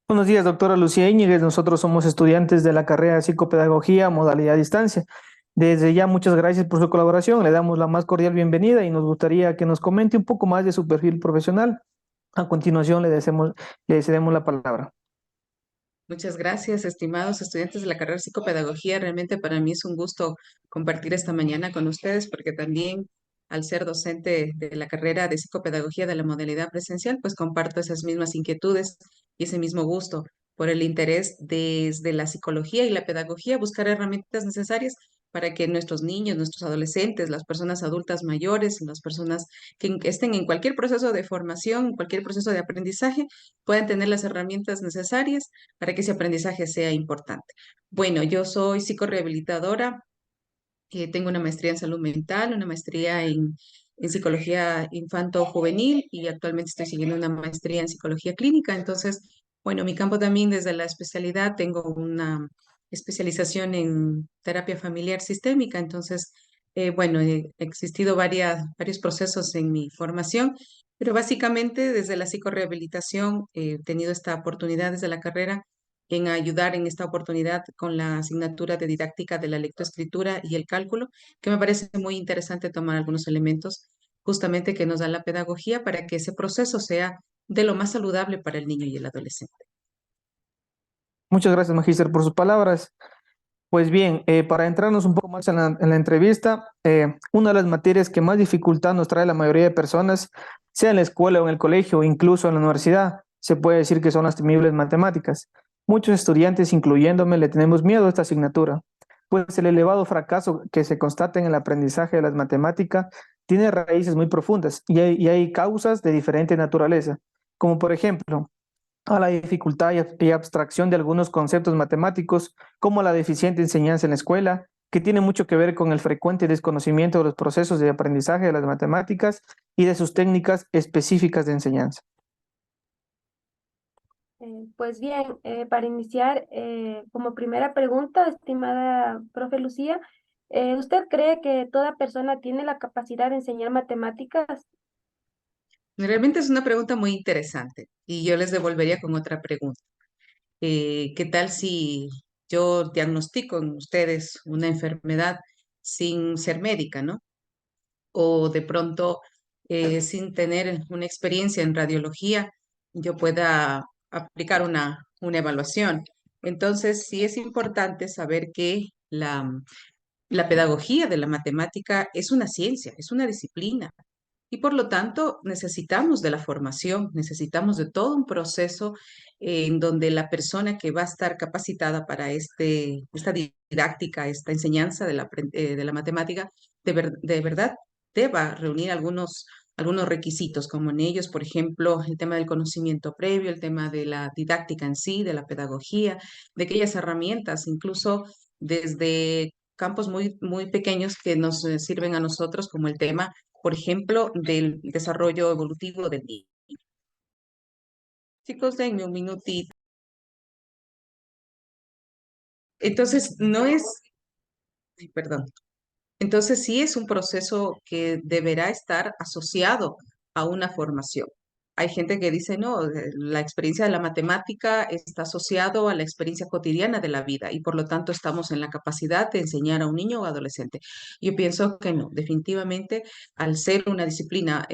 Buenos días, doctora Lucía Íñiguez. Nosotros somos estudiantes de la carrera de psicopedagogía, modalidad a distancia. Desde ya, muchas gracias por su colaboración. Le damos la más cordial bienvenida y nos gustaría que nos comente un poco más de su perfil profesional. A continuación, le cedemos la palabra. Muchas gracias, estimados estudiantes de la carrera de psicopedagogía. Realmente para mí es un gusto compartir esta mañana con ustedes porque también al ser docente de la carrera de psicopedagogía de la modalidad presencial, pues comparto esas mismas inquietudes y ese mismo gusto por el interés desde la psicología y la pedagogía, buscar herramientas necesarias para que nuestros niños, nuestros adolescentes, las personas adultas mayores, las personas que estén en cualquier proceso de formación, en cualquier proceso de aprendizaje, puedan tener las herramientas necesarias para que ese aprendizaje sea importante. Bueno, yo soy psicorehabilitadora, tengo una maestría en salud mental, una maestría en psicología infanto-juvenil y actualmente estoy siguiendo una maestría en psicología clínica. Entonces, bueno, mi campo también desde la especialidad, tengo una especialización en terapia familiar sistémica. Entonces, bueno, he existido varios procesos en mi formación, pero básicamente desde la psicorehabilitación he tenido esta oportunidad desde la carrera en ayudar en esta oportunidad con la asignatura de didáctica de la lectoescritura y el cálculo, que me parece muy interesante tomar algunos elementos justamente que nos da la pedagogía para que ese proceso sea de lo más saludable para el niño y el adolescente. Muchas gracias, Magíster, por sus palabras. Pues bien, para entrarnos un poco más en la entrevista, una de las materias que más dificultad nos trae la mayoría de personas, sea en la escuela o en el colegio, o incluso en la universidad, se puede decir que son las temibles matemáticas. Muchos estudiantes, incluyéndome, le tenemos miedo a esta asignatura, pues el elevado fracaso que se constata en el aprendizaje de las matemáticas tiene raíces muy profundas y hay causas de diferente naturaleza, como por ejemplo, a la dificultad y abstracción de algunos conceptos matemáticos, como la deficiente enseñanza en la escuela, que tiene mucho que ver con el frecuente desconocimiento de los procesos de aprendizaje de las matemáticas y de sus técnicas específicas de enseñanza. Pues bien, para iniciar, como primera pregunta, estimada profe Lucía, ¿usted cree que toda persona tiene la capacidad de enseñar matemáticas? Realmente es una pregunta muy interesante y yo les devolvería con otra pregunta. ¿Qué tal si yo diagnostico en ustedes una enfermedad sin ser médica, ¿no? O de pronto, sin tener una experiencia en radiología, yo pueda aplicar una evaluación. Entonces, sí es importante saber que la pedagogía de la matemática es una ciencia, es una disciplina. Y por lo tanto, necesitamos de la formación, necesitamos de todo un proceso en donde la persona que va a estar capacitada para esta didáctica, esta enseñanza de la matemática, de verdad deba reunir algunos requisitos, como en ellos, por ejemplo, el tema del conocimiento previo, el tema de la didáctica en sí, de la pedagogía, de aquellas herramientas, incluso desde campos muy pequeños que nos sirven a nosotros, como el tema por ejemplo, del desarrollo evolutivo del niño. Chicos, denme un minutito. Entonces, no es, ay, perdón. Entonces, sí es un proceso que deberá estar asociado a una formación. Hay gente que dice, no, la experiencia de la matemática está asociado a la experiencia cotidiana de la vida y por lo tanto estamos en la capacidad de enseñar a un niño o adolescente. Yo pienso que no, definitivamente al ser una disciplina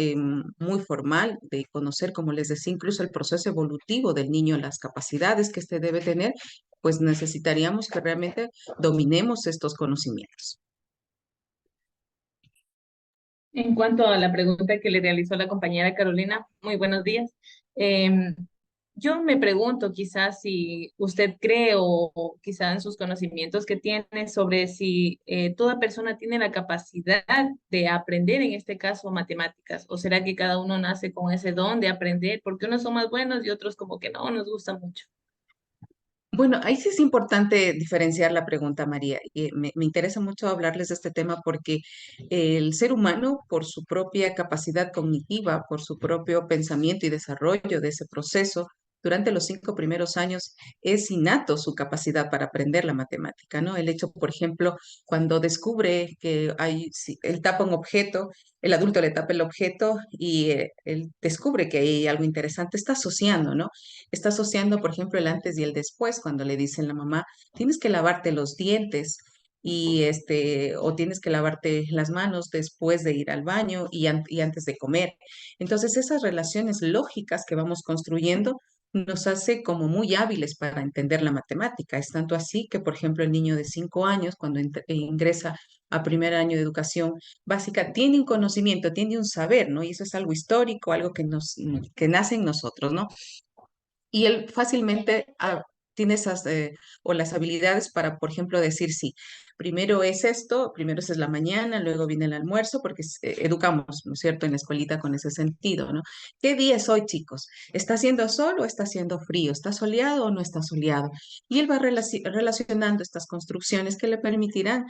muy formal de conocer, como les decía, incluso el proceso evolutivo del niño, las capacidades que éste debe tener, pues necesitaríamos que realmente dominemos estos conocimientos. En cuanto a la pregunta que le realizó la compañera Carolina, muy buenos días. Em, yo me pregunto quizás si usted cree o quizás en sus conocimientos que tiene sobre si toda persona tiene la capacidad de aprender, en este caso matemáticas, o será que cada uno nace con ese don de aprender, porque unos son más buenos y otros como que no nos gusta mucho. Bueno, ahí sí es importante diferenciar la pregunta, María. Y me interesa mucho hablarles de este tema porque el ser humano, por su propia capacidad cognitiva, por su propio pensamiento y desarrollo de ese proceso, durante los 5 primeros años es innato su capacidad para aprender la matemática, ¿no? El hecho, por ejemplo, cuando descubre que si él tapa un objeto, el adulto le tapa el objeto y él descubre que hay algo interesante, está asociando, ¿no? Está asociando, por ejemplo, el antes y el después, cuando le dicen a la mamá, tienes que lavarte los dientes o tienes que lavarte las manos después de ir al baño y antes de comer. Entonces, esas relaciones lógicas que vamos construyendo nos hace como muy hábiles para entender la matemática. Es tanto así que, por ejemplo, el niño de 5 años, cuando ingresa a primer año de educación básica, tiene un conocimiento, tiene un saber, ¿no? Y eso es algo histórico, algo que nace en nosotros, ¿no? Y él fácilmente tiene o las habilidades para, por ejemplo, decir sí. Primero es esto, primero es la mañana, luego viene el almuerzo, porque educamos, ¿no es cierto?, en la escuelita con ese sentido, ¿no? ¿Qué día es hoy, chicos? ¿Está haciendo sol o está haciendo frío? ¿Está soleado o no está soleado? Y él va relacionando estas construcciones que le permitirán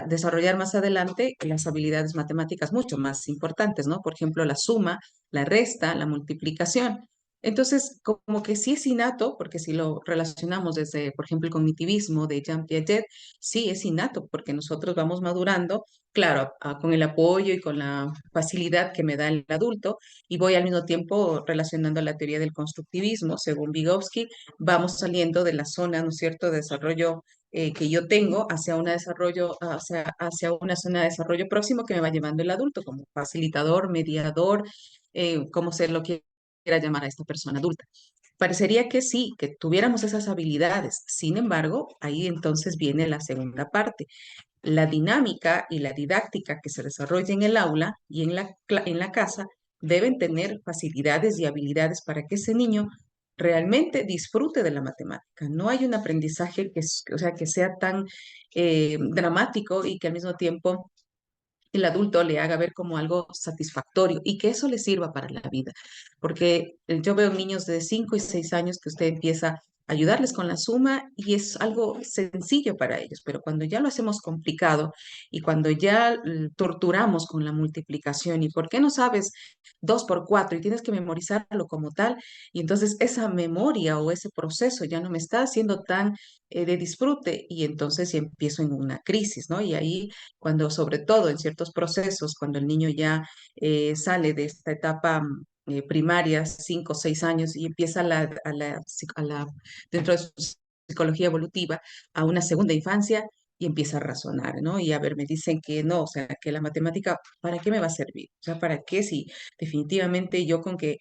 desarrollar más adelante las habilidades matemáticas mucho más importantes, ¿no? Por ejemplo, la suma, la resta, la multiplicación. Entonces, como que sí es innato, porque si lo relacionamos desde, por ejemplo, el cognitivismo de Jean Piaget, sí es innato, porque nosotros vamos madurando, claro, con el apoyo y con la facilidad que me da el adulto, y voy al mismo tiempo relacionando la teoría del constructivismo, según Vygotsky, vamos saliendo de la zona, ¿no es cierto?, de desarrollo que yo tengo hacia una zona de desarrollo próximo que me va llevando el adulto como facilitador, mediador, como se lo quiera llamar a esta persona adulta. Parecería que sí, que tuviéramos esas habilidades. Sin embargo, ahí entonces viene la segunda parte. La dinámica y la didáctica que se desarrolla en el aula y en la casa deben tener facilidades y habilidades para que ese niño realmente disfrute de la matemática. No hay un aprendizaje o sea, que sea tan dramático y que al mismo tiempo el adulto le haga ver como algo satisfactorio y que eso le sirva para la vida. Porque yo veo niños de 5 y 6 años que usted empieza a ayudarles con la suma y es algo sencillo para ellos, pero cuando ya lo hacemos complicado y cuando ya torturamos con la multiplicación y por qué no sabes 2 por 4 y tienes que memorizarlo como tal, y entonces esa memoria o ese proceso ya no me está haciendo tan de disfrute y entonces ya empiezo en una crisis, ¿no? Y ahí cuando sobre todo en ciertos procesos, cuando el niño ya sale de esta etapa primaria, 5 o 6 años, y empieza dentro de su psicología evolutiva, a una segunda infancia y empieza a razonar, ¿no? Y a ver, me dicen que no, o sea, que la matemática, ¿para qué me va a servir? O sea, ¿para qué si definitivamente yo con que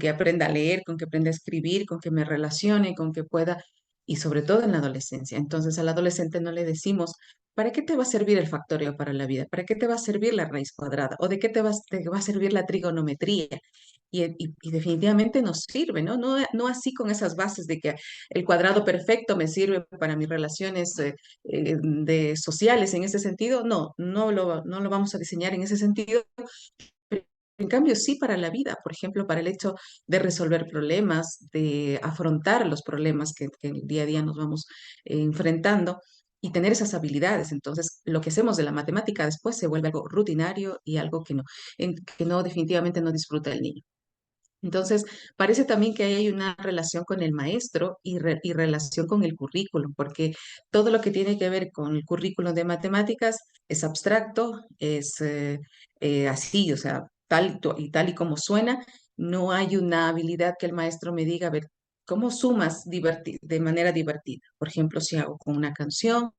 aprenda a leer, con que aprenda a escribir, con que me relacione, con que pueda, y sobre todo en la adolescencia? Entonces al adolescente no le decimos, ¿para qué te va a servir el factoreo para la vida? ¿Para qué te va a servir la raíz cuadrada? ¿O de qué te va a servir la trigonometría? Y definitivamente nos sirve, ¿no? No así con esas bases de que el cuadrado perfecto me sirve para mis relaciones sociales en ese sentido. No lo vamos a diseñar en ese sentido. Pero en cambio, sí para la vida, por ejemplo, para el hecho de resolver problemas, de afrontar los problemas que el día a día nos vamos enfrentando y tener esas habilidades. Entonces, lo que hacemos de la matemática después se vuelve algo rutinario y algo que no definitivamente no disfruta el niño. Entonces, parece también que ahí hay una relación con el maestro y relación con el currículum, porque todo lo que tiene que ver con el currículum de matemáticas es abstracto, es así, o sea, tal y como suena. No hay una habilidad que el maestro me diga, a ver, ¿cómo sumas de manera divertida? Por ejemplo, si hago con una canción,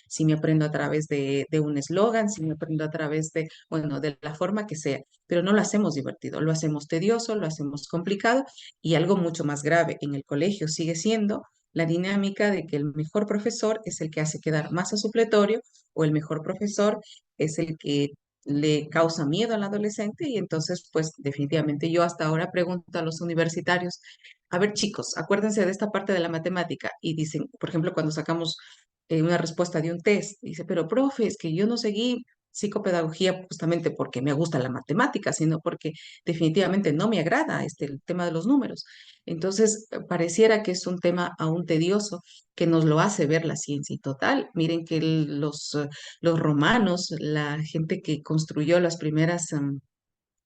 si me aprendo a través de un eslogan, si me aprendo a través bueno, de la forma que sea, pero no lo hacemos divertido, lo hacemos tedioso, lo hacemos complicado y algo mucho más grave en el colegio sigue siendo la dinámica de que el mejor profesor es el que hace quedar más a supletorio o el mejor profesor es el que le causa miedo al adolescente y entonces pues definitivamente yo hasta ahora pregunto a los universitarios, a ver chicos, acuérdense de esta parte de la matemática y dicen, por ejemplo, cuando sacamos una respuesta de un test, dice, pero profe, es que yo no seguí psicopedagogía justamente porque me gusta la matemática, sino porque definitivamente no me agrada el tema de los números. Entonces, pareciera que es un tema aún tedioso que nos lo hace ver la ciencia. Y total, miren que los romanos, la gente que construyó las primeras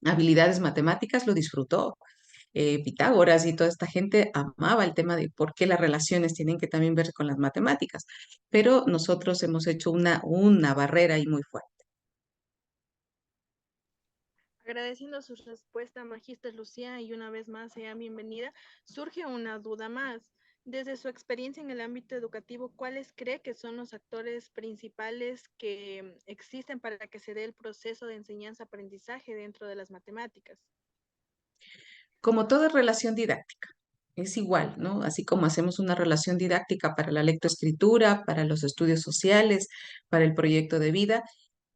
habilidades matemáticas, lo disfrutó. Pitágoras y toda esta gente amaba el tema de por qué las relaciones tienen que también ver con las matemáticas, pero nosotros hemos hecho una barrera ahí muy fuerte. Agradeciendo su respuesta, Magíster Lucía, y una vez más sea bienvenida, surge una duda más. Desde su experiencia en el ámbito educativo, ¿cuáles cree que son los actores principales que existen para que se dé el proceso de enseñanza-aprendizaje dentro de las matemáticas? Como toda relación didáctica, es igual, ¿no? Así como hacemos una relación didáctica para la lectoescritura, para los estudios sociales, para el proyecto de vida,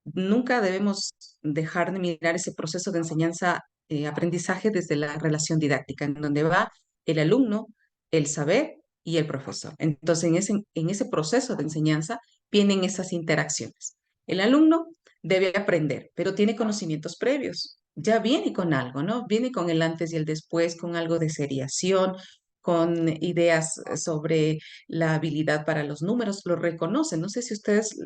nunca debemos dejar de mirar ese proceso de enseñanza, aprendizaje desde la relación didáctica, en donde va el alumno, el saber y el profesor. Entonces, en ese proceso de enseñanza vienen esas interacciones. El alumno debe aprender, pero tiene conocimientos previos. Ya viene con algo, ¿no? Viene con el antes y el después, con algo de seriación, con ideas sobre la habilidad para los números, lo reconocen. No sé si ustedes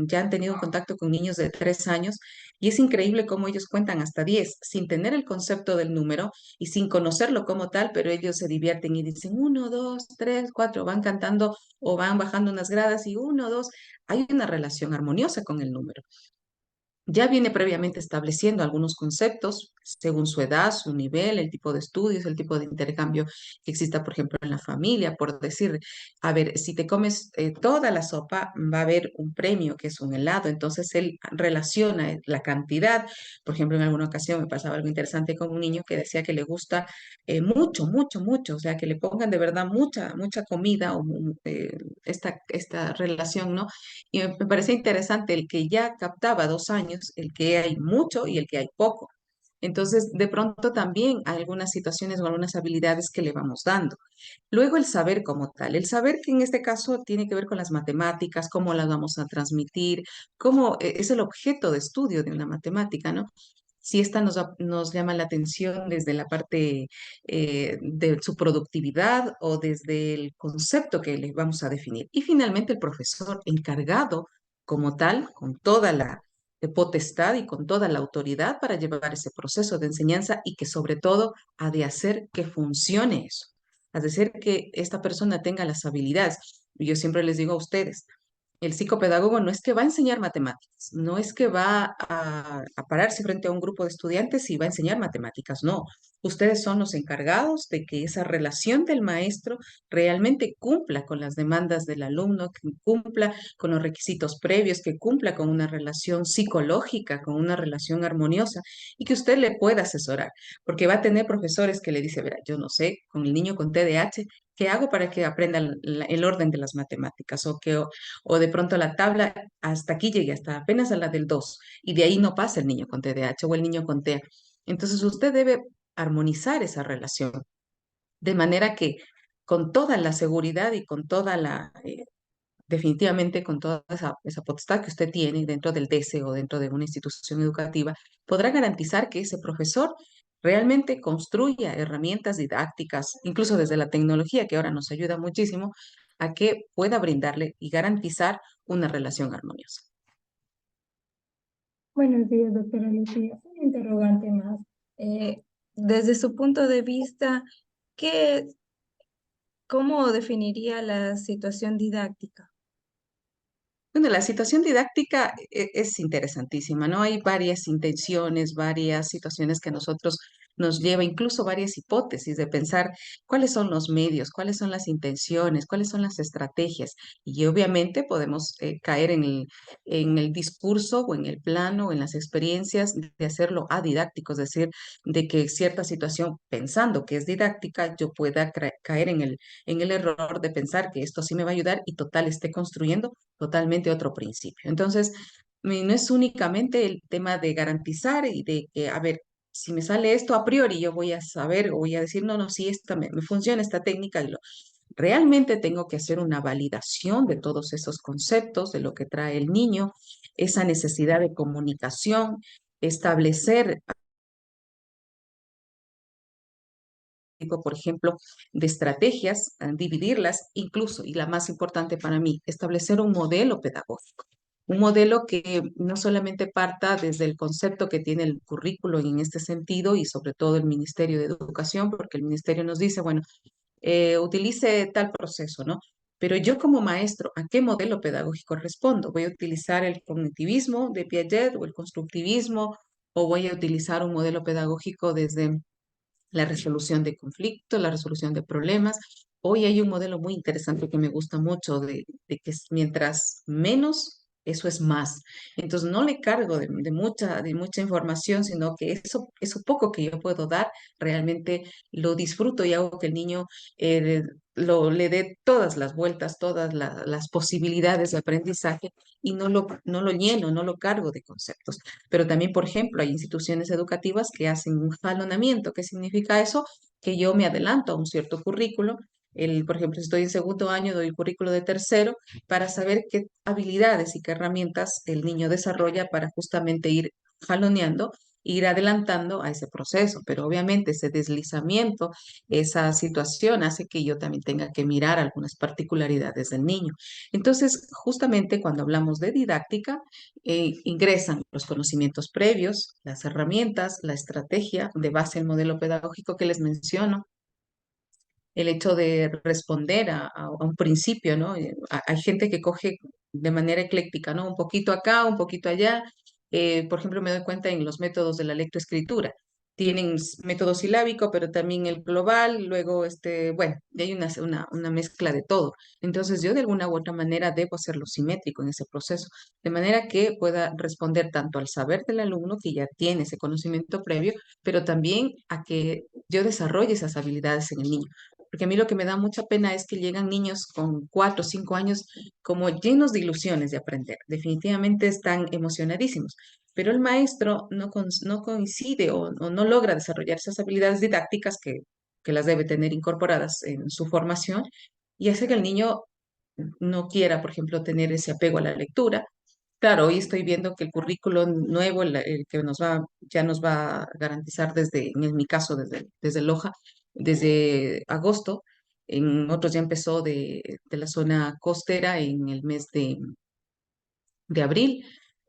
ya han tenido contacto con niños de 3 años y es increíble cómo ellos cuentan hasta 10 sin tener el concepto del número y sin conocerlo como tal, pero ellos se divierten y dicen 1, 2, 3, 4, van cantando o van bajando unas gradas y 1, 2, hay una relación armoniosa con el número. Ya viene previamente estableciendo algunos conceptos según su edad, su nivel, el tipo de estudios, el tipo de intercambio que exista, por ejemplo, en la familia, por decir, a ver, si te comes toda la sopa, va a haber un premio que es un helado. Entonces él relaciona la cantidad. Por ejemplo, en alguna ocasión me pasaba algo interesante con un niño que decía que le gusta mucho, mucho, mucho, o sea, que le pongan de verdad mucha, mucha comida o esta relación, ¿no? Y me parece interesante el que ya captaba 2 años, el que hay mucho y el que hay poco. Entonces, de pronto también hay algunas situaciones o algunas habilidades que le vamos dando. Luego el saber como tal, el saber que en este caso tiene que ver con las matemáticas, cómo las vamos a transmitir, cómo es el objeto de estudio de una matemática, ¿no? Si esta nos llama la atención desde la parte de su productividad o desde el concepto que le vamos a definir. Y finalmente el profesor encargado como tal, con toda la potestad y con toda la autoridad para llevar ese proceso de enseñanza y que sobre todo ha de hacer que funcione eso, ha de hacer que esta persona tenga las habilidades. Yo siempre les digo a ustedes, el psicopedagogo no es que va a enseñar matemáticas, no es que va a pararse frente a un grupo de estudiantes y va a enseñar matemáticas, no. Ustedes son los encargados de que esa relación del maestro realmente cumpla con las demandas del alumno, que cumpla con los requisitos previos, que cumpla con una relación psicológica, con una relación armoniosa y que usted le pueda asesorar, porque va a tener profesores que le dice, verá, yo no sé, con el niño con TDAH, ¿qué hago para que aprenda el orden de las matemáticas? O de pronto la tabla hasta aquí llegue, hasta apenas a la del 2 y de ahí no pasa el niño con TDAH o el niño con TEA. Entonces usted debe armonizar esa relación de manera que con toda la seguridad y con toda definitivamente con toda esa potestad que usted tiene dentro del DESE o dentro de una institución educativa, podrá garantizar que ese profesor realmente construya herramientas didácticas, incluso desde la tecnología, que ahora nos ayuda muchísimo, a que pueda brindarle y garantizar una relación armoniosa. Buenos días, doctora Lucía. Un interrogante más. Eh, Desde su punto de vista, ¿qué, cómo definiría la situación didáctica? Bueno, la situación didáctica es interesantísima, ¿no? Hay varias intenciones, varias situaciones que a nosotros nos lleva, incluso varias hipótesis de pensar cuáles son los medios, cuáles son las intenciones, cuáles son las estrategias. Y obviamente podemos caer en el discurso o en el plano o en las experiencias de hacerlo adidáctico, es decir, de que cierta situación, pensando que es didáctica, yo pueda caer en el error de pensar que esto sí me va a ayudar y total esté construyendo totalmente otro principio. Entonces, no es únicamente el tema de garantizar y de que, a ver, si me sale esto a priori, yo voy a saber o voy a decir, no, no, sí, esta me funciona esta técnica realmente tengo que hacer una validación de todos esos conceptos, de lo que trae el niño, esa necesidad de comunicación, establecer, por ejemplo, de estrategias, dividirlas, incluso, y la más importante para mí, establecer un modelo pedagógico. Un modelo que no solamente parta desde el concepto que tiene el currículo en este sentido y sobre todo el Ministerio de Educación, porque el Ministerio nos dice, bueno, utilice tal proceso, ¿no? Pero yo como maestro, ¿a qué modelo pedagógico respondo? ¿Voy a utilizar el cognitivismo de Piaget o el constructivismo o voy a utilizar un modelo pedagógico desde la resolución de conflictos, la resolución de problemas? Hoy hay un modelo muy interesante que me gusta mucho de que mientras menos, eso es más. Entonces no le cargo de mucha información, sino que eso poco que yo puedo dar, realmente lo disfruto y hago que el niño eh, le dé todas las vueltas, todas las posibilidades de aprendizaje y no lo lleno, no lo cargo de conceptos. Pero también, por ejemplo, hay instituciones educativas que hacen un jalonamiento. ¿Qué significa eso? Que yo me adelanto a un cierto currículo. Por ejemplo, si estoy en segundo año, doy el currículo de tercero para saber qué habilidades y qué herramientas el niño desarrolla para justamente ir jaloneando, ir adelantando a ese proceso. Pero obviamente ese deslizamiento, esa situación hace que yo también tenga que mirar algunas particularidades del niño. Entonces, justamente cuando hablamos de didáctica, ingresan los conocimientos previos, las herramientas, la estrategia de base al modelo pedagógico que les menciono, el hecho de responder a un principio, ¿no? Hay gente que coge de manera ecléctica, ¿no? Un poquito acá, un poquito allá. Por ejemplo, me doy cuenta en los métodos de la lectoescritura. Tienen método silábico, pero también el global, luego, bueno, y hay una mezcla de todo. Entonces, yo de alguna u otra manera debo hacerlo simétrico en ese proceso, de manera que pueda responder tanto al saber del alumno, que ya tiene ese conocimiento previo, pero también a que yo desarrolle esas habilidades en el niño. Porque a mí lo que me da mucha pena es que llegan niños con 4 o 5 años como llenos de ilusiones de aprender. Definitivamente están emocionadísimos, pero el maestro no coincide o no logra desarrollar esas habilidades didácticas que las debe tener incorporadas en su formación y hace que el niño no quiera, por ejemplo, tener ese apego a la lectura. Claro, hoy estoy viendo que el currículo nuevo, el que ya nos va a garantizar en mi caso, desde Loja, desde agosto, en otros ya empezó de la zona costera en el mes de abril,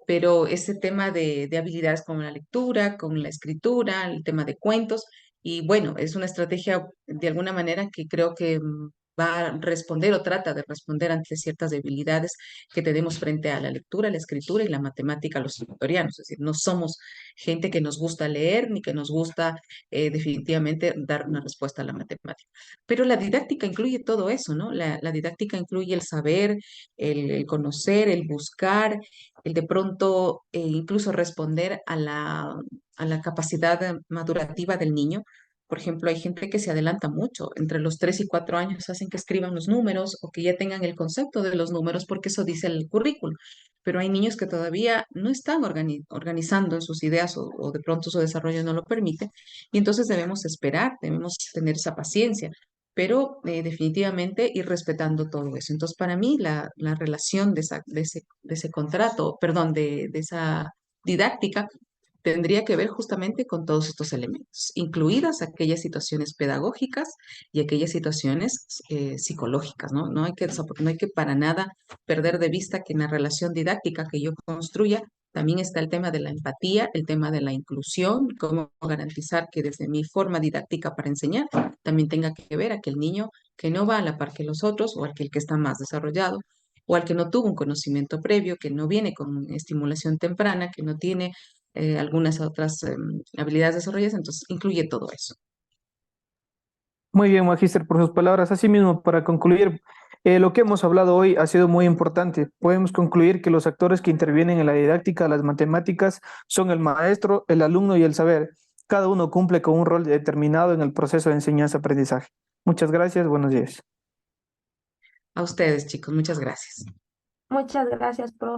pero ese tema de habilidades como la lectura, con la escritura, el tema de cuentos, y bueno, es una estrategia de alguna manera que creo que va a responder o trata de responder ante ciertas debilidades que tenemos frente a la lectura, la escritura y la matemática los ecuatorianos. Es decir, no somos gente que nos gusta leer ni que nos gusta definitivamente dar una respuesta a la matemática. Pero la didáctica incluye todo eso, ¿no? La didáctica incluye el saber, el conocer, el buscar, el de pronto incluso responder a la capacidad madurativa del niño. Por ejemplo, hay gente que se adelanta mucho, entre los 3 y 4 años hacen que escriban los números o que ya tengan el concepto de los números porque eso dice el currículo. Pero hay niños que todavía no están organizando en sus ideas o de pronto su desarrollo no lo permite. Y entonces debemos esperar, debemos tener esa paciencia, pero definitivamente ir respetando todo eso. Entonces, para mí, la relación de ese contrato, perdón, de esa didáctica, tendría que ver justamente con todos estos elementos, incluidas aquellas situaciones pedagógicas y aquellas situaciones psicológicas, ¿no? No hay que para nada perder de vista que en la relación didáctica que yo construya también está el tema de la empatía, el tema de la inclusión, cómo garantizar que desde mi forma didáctica para enseñar también tenga que ver a aquel niño que no va a la par que los otros o aquel que está más desarrollado o al que no tuvo un conocimiento previo, que no viene con estimulación temprana, que no tiene algunas otras habilidades desarrolladas, entonces incluye todo eso. Muy bien, Magíster, por sus palabras. Asimismo, para concluir, lo que hemos hablado hoy ha sido muy importante. Podemos concluir que los actores que intervienen en la didáctica, las matemáticas, son el maestro, el alumno y el saber. Cada uno cumple con un rol determinado en el proceso de enseñanza-aprendizaje. Muchas gracias, buenos días. A ustedes, chicos, muchas gracias. Muchas gracias, profe.